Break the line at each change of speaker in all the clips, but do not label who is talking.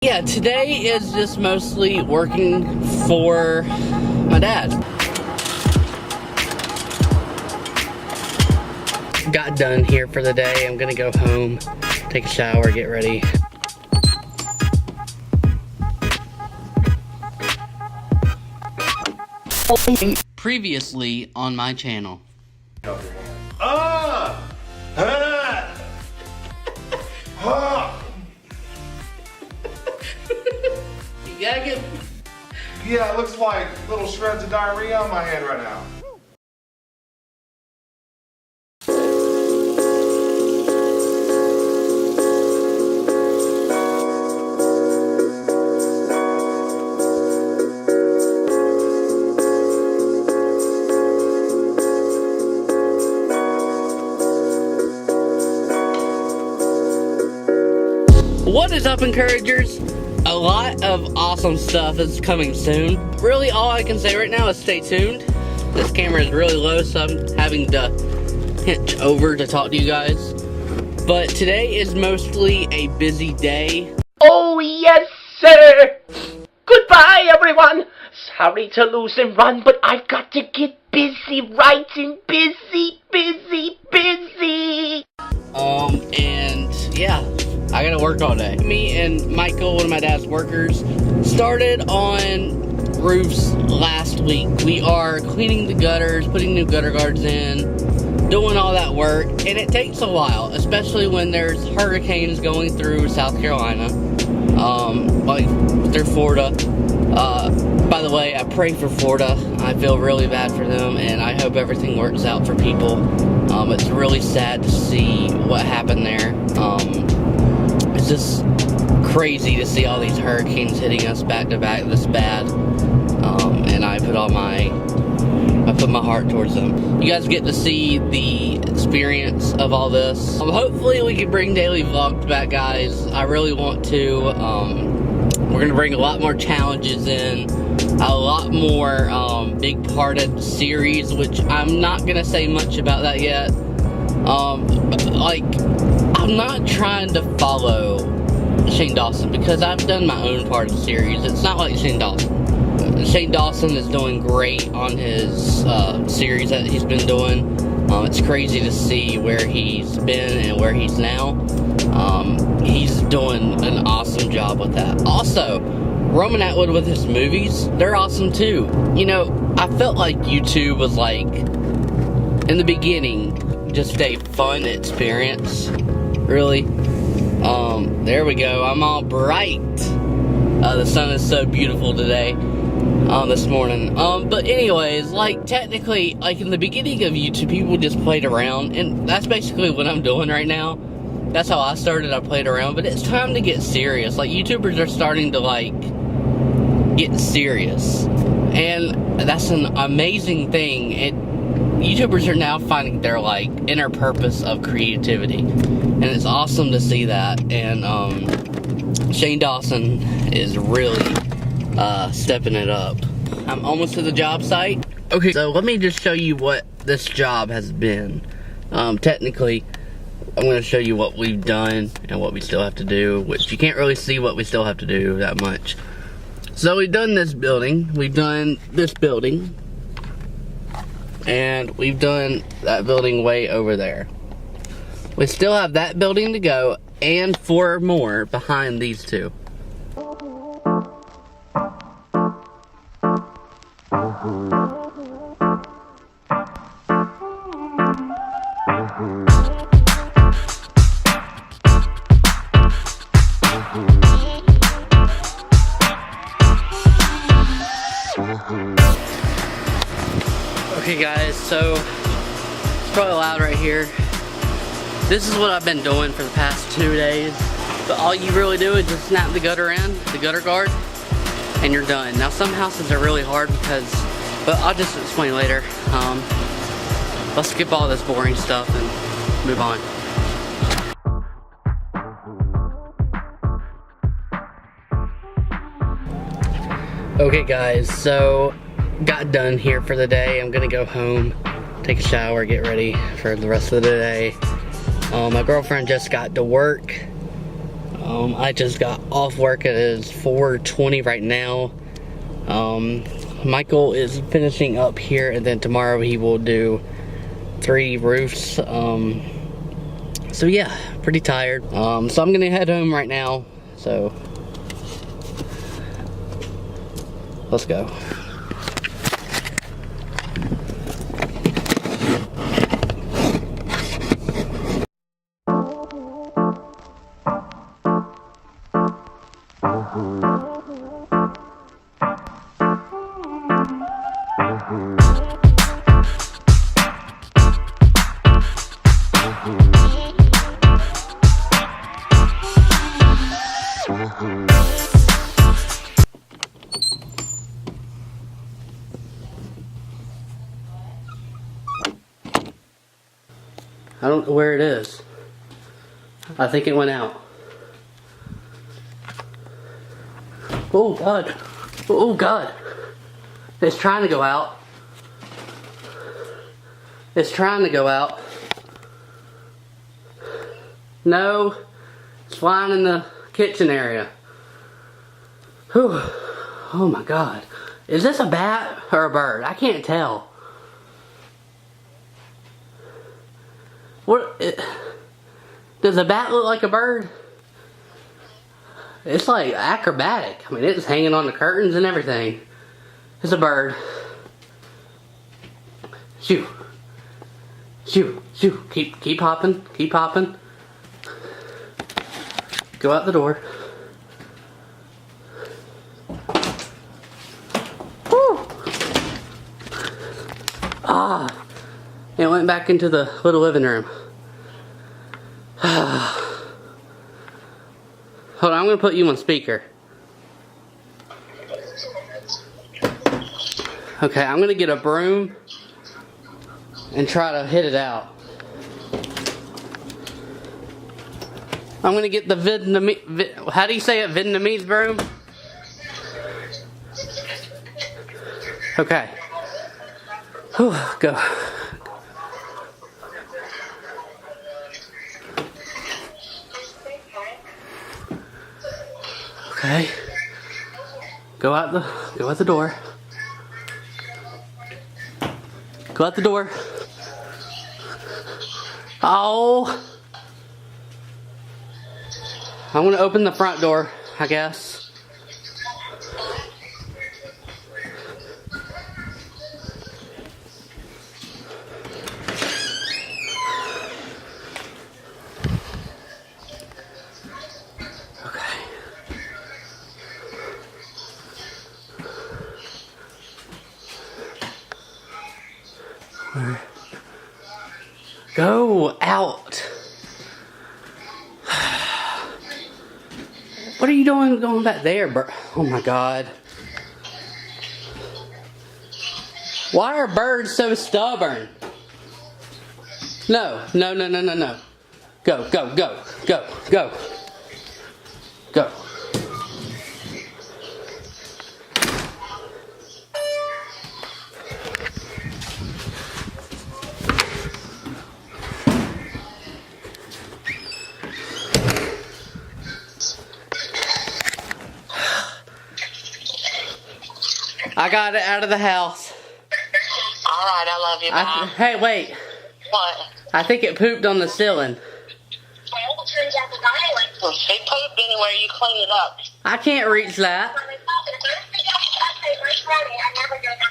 Yeah, today is just mostly working for my dad. Got done here for the day. I'm gonna go home, take a shower, get ready. Previously on my channel. You gotta get...
Yeah, it looks like little shreds of diarrhea on my hand right now.
What is up, encouragers? A lot of awesome stuff is coming soon. Really, all I can say right now is stay tuned. This camera is really low, so I'm having to hinge over to talk to you guys. But today is mostly a busy day.
Oh yes, sir! Goodbye, everyone! Sorry to lose and run, but I've got to get busy writing. Busy.
And yeah, I gotta work all day. Me and Michael, one of my dad's workers, started on roofs last week. We are cleaning the gutters, putting new gutter guards in, doing all that work, and it takes a while, especially when there's hurricanes going through South Carolina, like through Florida. By the way, I pray for Florida. I feel really bad for them, and I hope everything works out for people. It's really sad to see what happened there. It's just crazy to see all these hurricanes hitting us back to back this bad. And I put my heart towards them. You guys get to see the experience of all this. Hopefully we can bring daily vlogs back, guys. I really want to. We're gonna bring a lot more challenges in, a lot more big parted series, which I'm not gonna say much about that yet. Like, I'm not trying to follow Shane Dawson because I've done my own part of the series. It's not like Shane Dawson. Shane Dawson is doing great on his series that he's been doing. It's crazy to see where he's been and where he's now. He's doing an awesome job with that. Also, Roman Atwood with his movies, they're awesome too. You know, I felt like YouTube was like, in the beginning, just a fun experience, really. There we go, I'm all bright. The sun is so beautiful today, this morning. But anyways, like, technically, like, in the beginning of YouTube, people just played around, and that's basically what I'm doing right now. That's how I started, I played around, but it's time to get serious. Like, YouTubers are starting to, like, get serious, and that's an amazing thing. YouTubers are now finding their, like, inner purpose of creativity, and it's awesome to see that. And Shane Dawson is really stepping it up. I'm almost to the job site. Okay, so let me just show you what this job has been. Technically, I'm going to show you what we've done and what we still have to do, which you can't really see what we still have to do that much. So we've done this building, we've done this building, and we've done that building way over there. We still have that building to go, and 4 more behind these two. Okay guys, so it's probably loud right here. This is what I've been doing for the past 2 days. But all you really do is just snap the gutter in, the gutter guard, and you're done. Now some houses are really hard because, but I'll just explain later. Let's skip all this boring stuff and move on. Okay guys, so got done here for the day. I'm gonna go home, take a shower, get ready for the rest of the day. My girlfriend just got to work. I just got off work. It is 4:20 right now. Michael is finishing up here, and then tomorrow he will do 3 roofs. So yeah, pretty tired. So I'm gonna head home right now. So let's go. I don't know where it is. I think it went out. Oh God. Oh God. It's trying to go out. It's trying to go out. No. It's flying in the kitchen area. Whew. Oh my God. Is this a bat or a bird? I can't tell. What? Does a bat look like a bird? It's like acrobatic. I mean, it's hanging on the curtains and everything. It's a bird. Shoo. Shoo. Shoo. Keep hopping. Keep hopping. Go out the door. Woo! Ah. It went back into the little living room. Hold on, I'm gonna put you on speaker. Okay, I'm gonna get a broom and try to hit it out. I'm gonna get the Vietnamese, how do you say it, Vietnamese broom? Okay. Whew, go. Okay. Go out the door. Go out the door. Oh. I'm gonna open the front door, I guess. Go out. What are you doing going back there, bro? Oh my God. Why are birds so stubborn? No. Go. Go. I got it out of the house.
Alright, I love you, Mom.
Hey, wait.
What?
I think it pooped on the ceiling.
Well, if it pooped anywhere, you clean it up.
I can't reach that.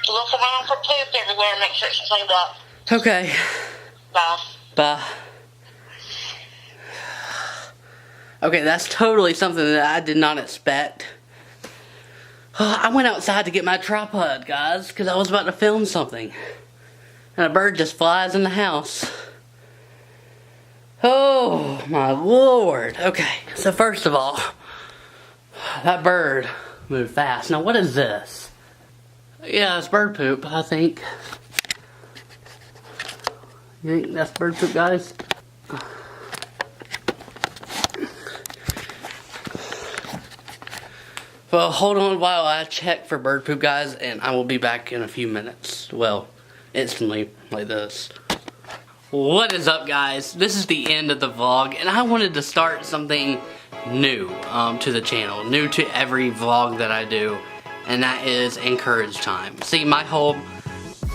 Look around for poop everywhere and make sure it's cleaned up.
Okay.
Bye.
Bye. Okay, that's totally something that I did not expect. I went outside to get my tripod, guys, because I was about to film something. And a bird just flies in the house. Oh, my Lord. Okay, so first of all, that bird moved fast. Now, what is this? Yeah, it's bird poop, I think. You think that's bird poop, guys? Well, hold on while I check for bird poop, guys, and I will be back in a few minutes. Well, instantly, like this. What is up, guys? This is the end of the vlog, and I wanted to start something new to the channel, new to every vlog that I do, and that is encourage time. See, my whole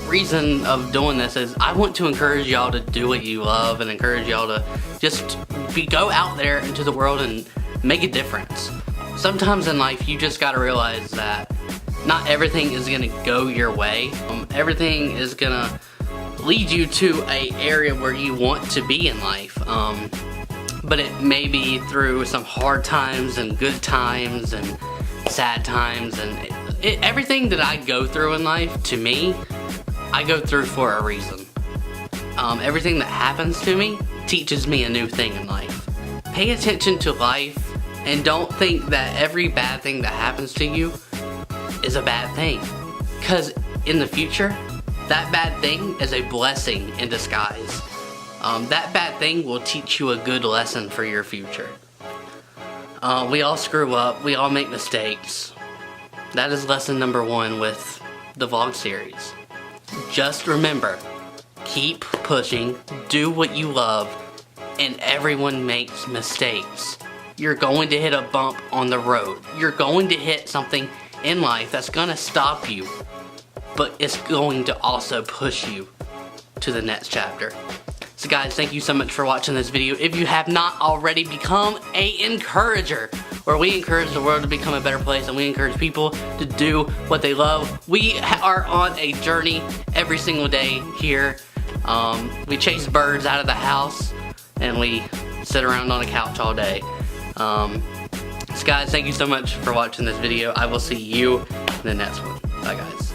reason of doing this is I want to encourage y'all to do what you love and encourage y'all to just go out there into the world and make a difference. Sometimes in life you just gotta realize that not everything is gonna go your way. Everything is gonna lead you to a area where you want to be in life. But it may be through some hard times and good times and sad times, and everything that I go through in life, to me, I go through for a reason. Everything that happens to me teaches me a new thing in life. Pay attention to life and don't think that every bad thing that happens to you is a bad thing. Because in the future, that bad thing is a blessing in disguise. That bad thing will teach you a good lesson for your future. We all screw up, we all make mistakes. That is lesson number 1 with the vlog series. Just remember, keep pushing, do what you love, and everyone makes mistakes. You're going to hit a bump on the road. You're going to hit something in life that's gonna stop you, but it's going to also push you to the next chapter. So guys, thank you so much for watching this video. If you have not already, become an encourager, where we encourage the world to become a better place and we encourage people to do what they love. We are on a journey every single day here. We chase birds out of the house and we sit around on a couch all day. So guys, thank you so much for watching this video. I will see you in the next one. Bye guys.